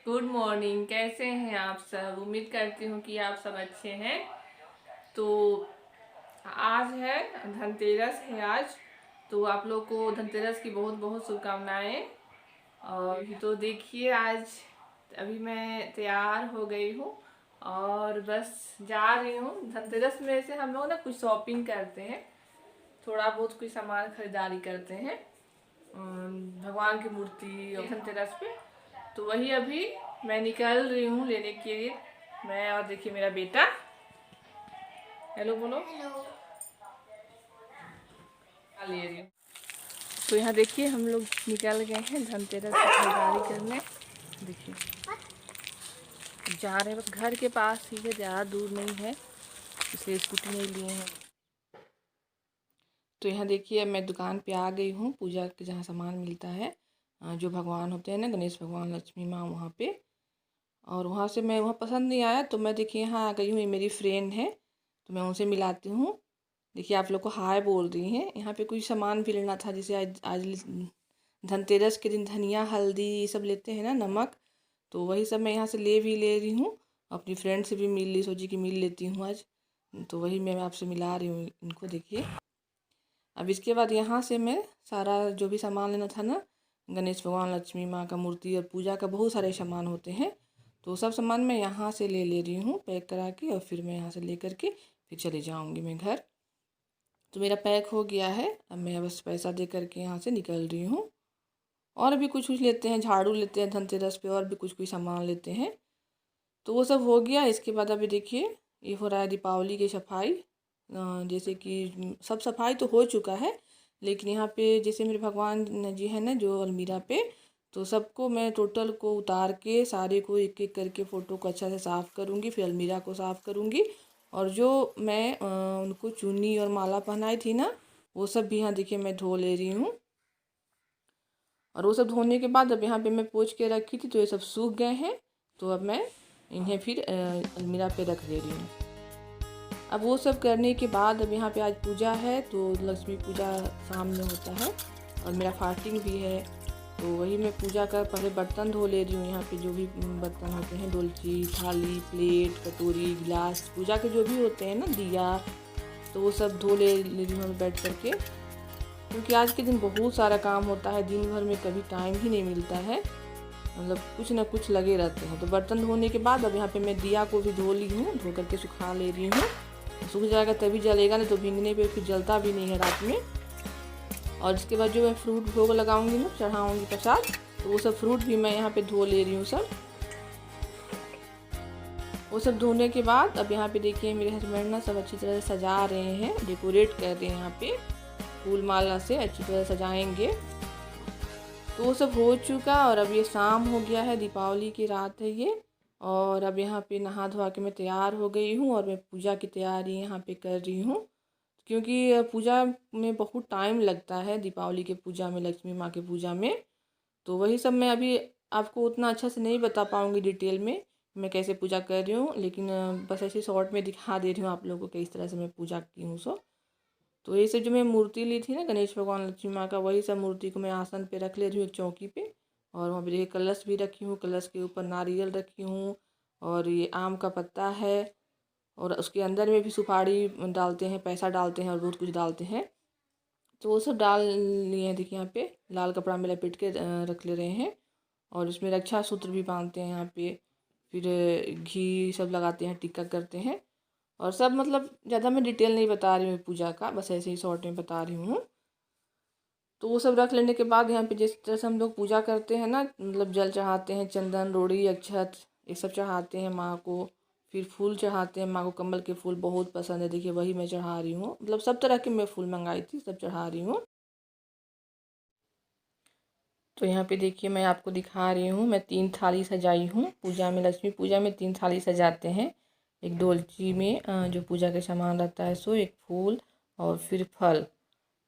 Good morning. कैसे हैं आप सब? उम्मीद करती हूँ कि आप सब अच्छे हैं। तो आज है धनतेरस है आज। तो आप लोग को धनतेरस की बहुत बहुत शुभकामनाएं। और तो देखिए आज अभी मैं तैयार हो गई हूँ और बस जा रही हूँ। धनतेरस में से हम लोग ना कुछ शॉपिंग करते हैं, थोड़ा बहुत कुछ सामान खरीदारी करते हैं भगवान की मूर्ति और धनतेरस पे। तो वही अभी मैं निकल रही हूँ लेने के लिए। मैं और देखिए मेरा बेटा। हेलो बोलो। हेलो। ले रही हूँ। तो यहाँ देखिए हम लोग निकल गए हैं धनतेरस की खरीदारी करने। देखिए जा रहे हैं, बस घर के पास ही है, ज़्यादा दूर नहीं है, इसलिए स्कूटी नहीं लिए हैं। तो यहाँ देखिए मैं दुकान पे आ गई हूँ, पूजा के जहाँ सामान मिलता है, जो भगवान होते हैं ना, गणेश भगवान, लक्ष्मी माँ, वहाँ पे। और वहाँ से मैं, वहाँ पसंद नहीं आया तो मैं देखिए यहाँ आ गई हूँ। ये मेरी फ्रेंड है तो मैं उनसे मिलाती हूँ। देखिए आप लोग को हाय बोल रही हैं। यहाँ पे कुछ सामान भी लेना था, जैसे आज धनतेरस के दिन धनिया, हल्दी, ये सब लेते हैं ना, नमक। तो वही सब मैं यहाँ से ले रही हूँ। अपनी फ्रेंड से भी मिल ली, सोची कि मिल लेती हूँ आज। तो वही मैं आपसे मिला रही हूँ इनको। देखिए अब इसके बाद यहाँ से मैं सारा जो भी सामान लेना था ना, गणेश भगवान, लक्ष्मी माँ का मूर्ति और पूजा का बहुत सारे सामान होते हैं, तो सब सामान मैं यहाँ से ले रही हूँ पैक करा के। और फिर मैं यहाँ से ले करके फिर चले जाऊँगी मैं घर। तो मेरा पैक हो गया है, अब मैं बस पैसा दे करके यहाँ से निकल रही हूँ। और भी कुछ कुछ लेते हैं, झाड़ू लेते हैं धनतेरस पे, और भी कुछ कुछ सामान लेते हैं। तो वो सब हो गया। इसके बाद अभी देखिए ये हो रहा है दीपावली की सफाई। जैसे कि सब सफाई तो हो चुका है, लेकिन यहाँ पे जैसे मेरे भगवान जी है ना जो अलमीरा पे, तो सबको मैं टोटल को उतार के सारे को एक एक करके फ़ोटो को अच्छा से साफ़ करूँगी, फिर अलमीरा को साफ़ करूँगी। और जो मैं उनको चुन्नी और माला पहनाई थी ना, वो सब भी यहाँ देखिए मैं धो ले रही हूँ। और वो सब धोने के बाद अब यहाँ पे मैं पोंछ के रखी थी, तो ये सब सूख गए हैं। तो अब मैं इन्हें फिर अलमीरा पे रख दे रही हूँ। अब वो सब करने के बाद अब यहाँ पे आज पूजा है, तो लक्ष्मी पूजा शाम में होता है और मेरा फास्टिंग भी है। तो वही मैं पूजा का पहले बर्तन धो ले रही हूँ। यहाँ पे जो भी बर्तन होते हैं, डोलची, थाली, प्लेट, कटोरी, गिलास, पूजा के जो भी होते हैं ना, दिया, तो वो सब धो ले रही हूँ बैठ करके। क्योंकि आज के दिन बहुत सारा काम होता है, दिन भर में कभी टाइम ही नहीं मिलता है, मतलब कुछ ना कुछ लगे रहते हैं। तो बर्तन धोने के बाद अब यहाँ पे मैं दिया को भी धो ली हूँ, धो करके सुखा ले रही हूँ। सूख जाएगा तभी जलेगा, नहीं तो भीगने पे फिर जलता भी नहीं है रात में। और इसके बाद जो मैं फ्रूट भोग लगाऊंगी ना, चढ़ाऊंगी प्रसाद, तो वो सब फ्रूट भी मैं यहाँ पे धो ले रही हूँ सब। वो सब धोने के बाद अब यहाँ पे देखिए मेरे हस्बैंड ना सब अच्छी तरह से सजा रहे हैं, डेकोरेट कर रहे हैं। यहाँ पे फूल माला से अच्छी तरह सजाएंगे। तो वो सब हो चुका और अब ये शाम हो गया है, दीपावली की रात है ये। और अब यहाँ पे नहा धोवा के मैं तैयार हो गई हूँ और मैं पूजा की तैयारी यहाँ पे कर रही हूँ। क्योंकि पूजा में बहुत टाइम लगता है, दीपावली के पूजा में, लक्ष्मी माँ के पूजा में। तो वही सब मैं अभी आपको उतना अच्छा से नहीं बता पाऊँगी डिटेल में मैं कैसे पूजा कर रही हूँ, लेकिन बस ऐसे शॉर्ट में दिखा दे रही हूँ आप लोगों को किस तरह से मैं पूजा की हूँ। सो तो ये सब जो मैं मूर्ति ली थी ना, गणेश भगवान, लक्ष्मी माँ का, वही सब मूर्ति को मैं आसन पे रख ले रही हूँ, एक चौकी पे। और वहाँ पे देखिए कलश भी रखी हूँ, कलश के ऊपर नारियल रखी हूँ, और ये आम का पत्ता है, और उसके अंदर में भी सुपारी डालते हैं, पैसा डालते हैं और बहुत कुछ डालते हैं। तो वो सब डाल लिए हैं। देखिए यहाँ पे लाल कपड़ा में लपेट के रख ले रहे हैं। और इसमें रक्षा सूत्र भी बांधते हैं यहाँ पे। फिर घी सब लगाते हैं, टिक्का करते हैं, और सब मतलब ज़्यादा मैं डिटेल नहीं बता रही हूँ पूजा का, बस ऐसे ही शॉर्ट में बता रही हूँ। तो वो सब रख लेने के बाद यहाँ पे जिस तरह से हम लोग पूजा करते हैं ना, मतलब जल चढ़ाते हैं, चंदन, रोड़ी, अक्षत, ये सब चढ़ाते हैं माँ को। फिर फूल चढ़ाते हैं माँ को, कमल के फूल बहुत पसंद है, देखिए वही मैं चढ़ा रही हूँ। मतलब सब तरह के मैं फूल मंगाई थी, सब चढ़ा रही हूँ। तो यहाँ पे देखिए मैं आपको दिखा रही हूँ, मैं 3 थाली सजाई हूँ पूजा में। लक्ष्मी पूजा में 3 थाली सजाते हैं। एक डोलची में जो पूजा के सामान रहता है सो, एक फूल, और फिर फल।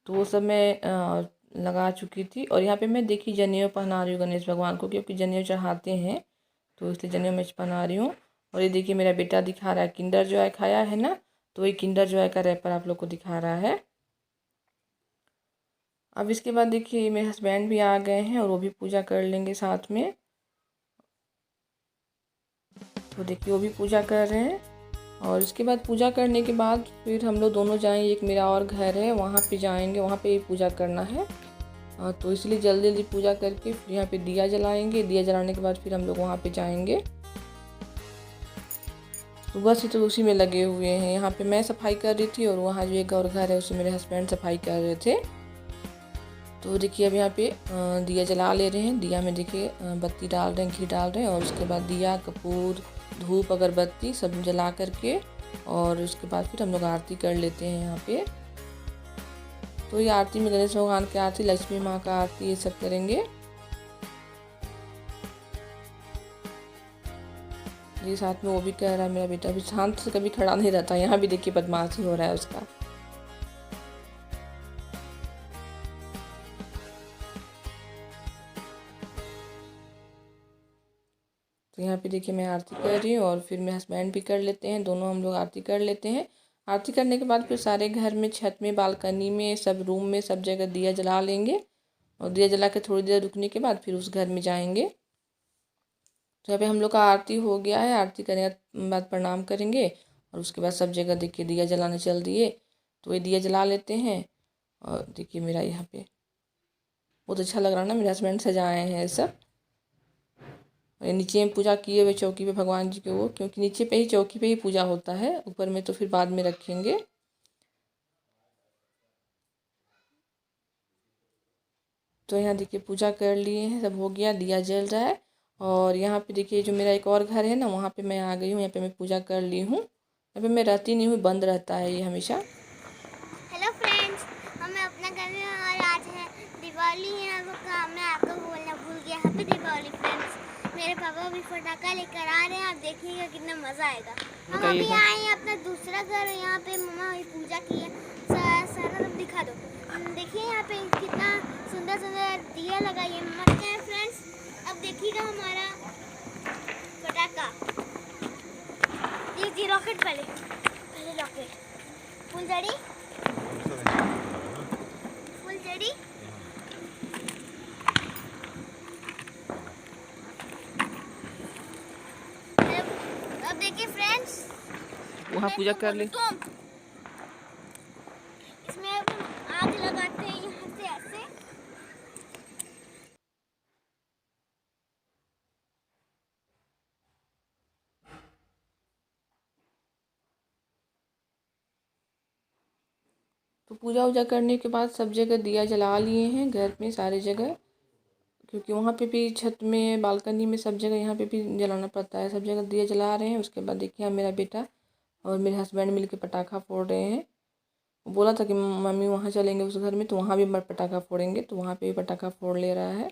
तो वो सब मैं लगा चुकी थी। और यहाँ पे मैं देखिए जनेऊ पहना रही हूँ गणेश भगवान को, क्योंकि जनेऊ चढ़ाते हैं, तो इसलिए जनेऊ मैं पहना रही हूँ। और ये देखिए मेरा बेटा दिखा रहा है किंडर जॉय खाया है ना, तो ये किंडर जॉय का रैपर आप लोग को दिखा रहा है। अब इसके बाद देखिए मेरे हस्बैंड भी आ गए हैं और वो भी पूजा कर लेंगे साथ में। तो देखिए वो भी पूजा कर रहे हैं। और इसके बाद पूजा करने के बाद फिर हम लोग दोनों जाएंगे, एक मेरा और घर है वहाँ पे जाएंगे, वहाँ पे पूजा करना है। तो इसलिए जल्दी जल्दी पूजा करके फिर यहाँ पे दिया जलाएंगे। दिया जलाने के बाद फिर हम लोग वहाँ पे जाएंगे। सुबह से तो उसी में लगे हुए हैं। यहाँ पे मैं सफाई कर रही थी और वहाँ जो एक और घर है उसमें मेरे हस्बैंड सफाई कर रहे थे। तो देखिए अब यहाँ पे दिया जला ले रहे हैं। दिया में देखिए बत्ती डाल रहे हैं, घी डाल रहे हैं और उसके बाद दिया, कपूर, धूप, अगरबत्ती सब जला करके और उसके बाद फिर हम लोग आरती कर लेते हैं यहाँ पे। तो ये आरती में गणेश भगवान की आरती, लक्ष्मी माँ का आरती, ये सब करेंगे। ये साथ में वो भी कह रहा है मेरा बेटा, अभी शांत से कभी खड़ा नहीं रहता। यहाँ भी देखिए बदमाशी हो रहा है उसका। तो यहाँ पे देखिए मैं आरती कर रही हूँ और फिर मेरे हस्बैंड भी कर लेते हैं, दोनों हम लोग आरती कर लेते हैं। आरती करने के बाद फिर सारे घर में, छत में, बालकनी में, सब रूम में, सब जगह दिया जला लेंगे और दिया जला के थोड़ी देर रुकने के बाद फिर उस घर में जाएंगे। तो यहाँ पे हम लोग का आरती हो गया है। आरती करने के बाद प्रणाम करेंगे और उसके बाद सब जगह देखिए दिया जलाने चल दिए। तो ये दिया जला लेते हैं और देखिए मेरा यहाँ पे बहुत अच्छा लग रहा है ना, मेरे हस्बैंड सजाए हैं सब। और नीचे में पूजा किए हुए चौकी पे भगवान जी के, वो क्योंकि नीचे पे ही चौकी पे ही पूजा होता है, ऊपर में तो फिर बाद में रखेंगे। तो यहाँ देखिए पूजा कर लिए हैं, सब हो गया, दिया जल रहा है। और यहाँ पे देखिए जो मेरा एक और घर है ना, वहाँ पे मैं आ गई हूँ। यहाँ पे मैं पूजा कर ली हूँ। यहाँ पे मैं रहती नहीं हूँ, बंद रहता है ये हमेशा। हेलो फ्रेंड्स, मैं अपना घर में और आज है दिवाली है। वो काम मैं आपको बोलना भूल गया। Happy Diwali friends. मेरे पापा भी पटाखा लेकर आ रहे हैं, आप देखिएगा कितना मज़ा आएगा। हम अभी आए हैं अपना दूसरा घर, यहाँ पे मम्मा पूजा की है। सारा सब दिखा दो। देखिए यहाँ पे कितना सुंदर सुंदर दिया लगाइए मस्त है फ्रेंड्स। अब देखिएगा हमारा पटाखा, ये रॉकेट, पहले रॉकेट, फुलझड़ी, फुलझड़ी। अब देखिए फ्रेंड्स, वहाँ पूजा कर ले। इसमें अब आग लगाते हैं यहाँ से ऐसे। तो पूजा वूजा करने के बाद सब जगह दिया जला लिए हैं घर में सारी जगह, क्योंकि वहाँ पे भी छत में, बालकनी में, सब जगह यहाँ पे भी जलाना पड़ता है। सब जगह दिया जला रहे हैं। उसके बाद देखिए मेरा बेटा और मेरे हस्बैंड मिलके पटाखा फोड़ रहे हैं। वो बोला था कि मम्मी वहाँ चलेंगे उस घर में, तो वहाँ भी पटाखा फोड़ेंगे, तो वहाँ पे भी पटाखा फोड़ ले रहा है।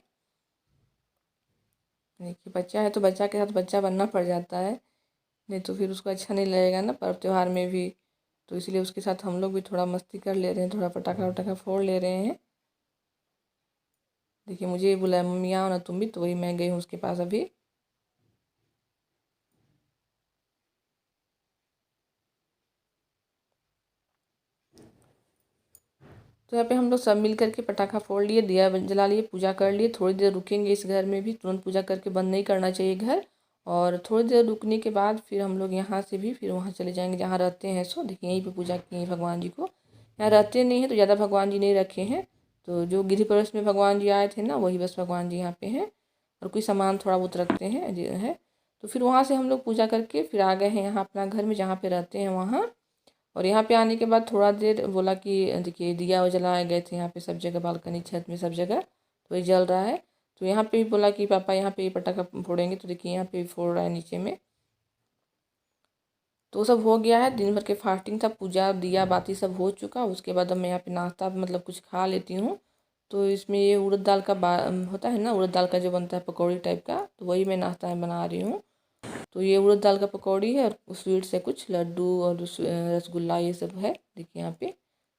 देखिए बच्चा है तो बच्चा के साथ बच्चा बनना पड़ जाता है, नहीं तो फिर उसको अच्छा नहीं लगेगा ना पर्व त्योहार में भी। तो इसलिए उसके साथ हम लोग भी थोड़ा मस्ती कर ले रहे हैं, थोड़ा पटाखा वटाखा फोड़ ले रहे हैं। देखिए मुझे बुलाया, मम्मी आओ ना तुम भी, तो वही मैं गई हूँ उसके पास अभी। तो यहाँ पे हम लोग सब मिल करके पटाखा फोड़ लिए, दिया जला लिए, पूजा कर लिए। थोड़ी देर रुकेंगे इस घर में भी, तुरंत पूजा करके बंद नहीं करना चाहिए घर। और थोड़ी देर रुकने के बाद फिर हम लोग यहाँ से भी फिर वहाँ चले जाएंगे जहाँ रहते हैं। सो देखिए यहीं पे पूजा किए हैं भगवान जी को। यहाँ रहते नहीं हैं तो ज़्यादा भगवान जी नहीं रखे हैं। तो जो गिरी प्रवेश में भगवान जी आए थे ना, वही बस भगवान जी यहाँ पे हैं। और कोई सामान थोड़ा बहुत रखते हैं है। तो फिर वहाँ से हम लोग पूजा करके फिर आ गए हैं यहाँ अपना घर में, जहाँ पे रहते हैं वहाँ। और यहाँ पे आने के बाद थोड़ा देर बोला कि देखिए दिया वो जलाए गए थे यहाँ पे सब जगह, बालकनी, छत में, सब जगह, तो ये जल रहा है। तो यहाँ पे भी बोला कि पापा यहाँ पे पटाखा फोड़ेंगे, तो देखिए यहाँ पे भी फोड़ रहा है नीचे में। तो सब हो गया है, दिन भर के फास्टिंग था, पूजा दिया बाती सब हो चुका। उसके बाद अब मैं यहाँ पे नाश्ता मतलब कुछ खा लेती हूँ। तो इसमें ये उड़द दाल का होता है ना, उड़द दाल का जो बनता है पकौड़ी टाइप का, तो वही मैं नाश्ता में बना रही हूँ। तो ये उड़द दाल का पकौड़ी है और स्वीट से कुछ लड्डू और रसगुल्ला ये सब है देखिए यहाँ पे।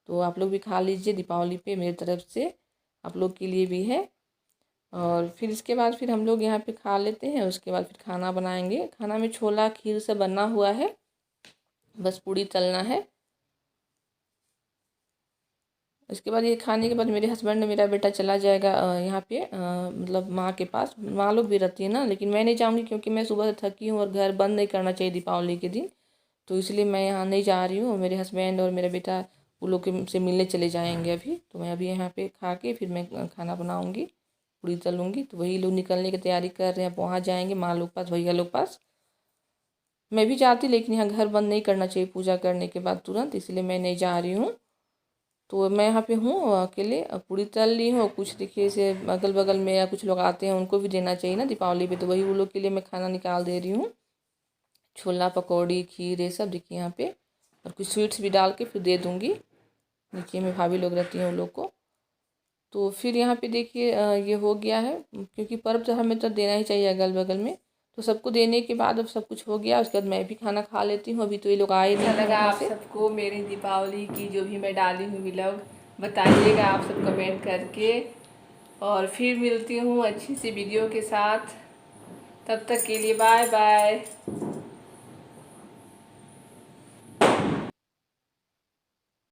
तो आप लोग भी खा लीजिए दीपावली पे, मेरी तरफ से आप लोग के लिए भी है। और फिर इसके बाद फिर हम लोग यहाँ पे खा लेते हैं। उसके बाद फिर खाना बनाएंगे। खाना में छोला खीर सब बना हुआ है, बस पूड़ी तलना है। इसके बाद ये खाने के बाद मेरे हस्बैंड ने मेरा बेटा चला जाएगा यहाँ पे मतलब माँ के पास। माँ लोग भी रहती है ना, लेकिन मैं नहीं जाऊँगी क्योंकि मैं सुबह से थकी हूँ और घर बंद नहीं करना चाहिए दीपावली के दिन, तो इसलिए मैं यहाँ नहीं जा रही हूँ। मेरे हस्बैंड और मेरा बेटा वो लोग से मिलने चले जाएंगे अभी। तो मैं अभी यहाँ पे खा के फिर मैं खाना बनाऊँगी, पूड़ी तलूँगी। तो वही लोग निकलने की तैयारी कर रहे हैं, वहाँ जाएंगे माँ लोग पास, भैया लोग पास। मैं भी जाती, लेकिन यहाँ घर बंद नहीं करना चाहिए पूजा करने के बाद तुरंत, इसलिए मैं नहीं जा रही हूँ। तो मैं यहाँ पे हूँ अकेले, पूड़ी तल ली हूँ। कुछ देखिए इसे अगल बगल में या कुछ लोग आते हैं उनको भी देना चाहिए ना दीपावली पे, तो वही वो लोग के लिए मैं खाना निकाल दे रही हूँ। छोला पकौड़ी खीर ये सब देखिए यहाँ पे, और कुछ स्वीट्स भी डाल के फिर दे दूँगी। नीचे में भाभी लोग रहती हैं उन लोग को। तो फिर यहाँ पे देखिए ये हो गया है, क्योंकि पर्व तो हमें तो देना ही चाहिए अगल बगल में। तो सबको देने के बाद अब सब कुछ हो गया, उसके बाद मैं भी खाना खा लेती हूँ। अभी तो ये लोग आए नहीं। अच्छा लगा आप सबको मेरी दीपावली की जो भी मैं डाली हूँ व्लॉग, बताइएगा आप सब कमेंट करके। और फिर मिलती हूँ अच्छी सी वीडियो के साथ, तब तक के लिए बाय बाय।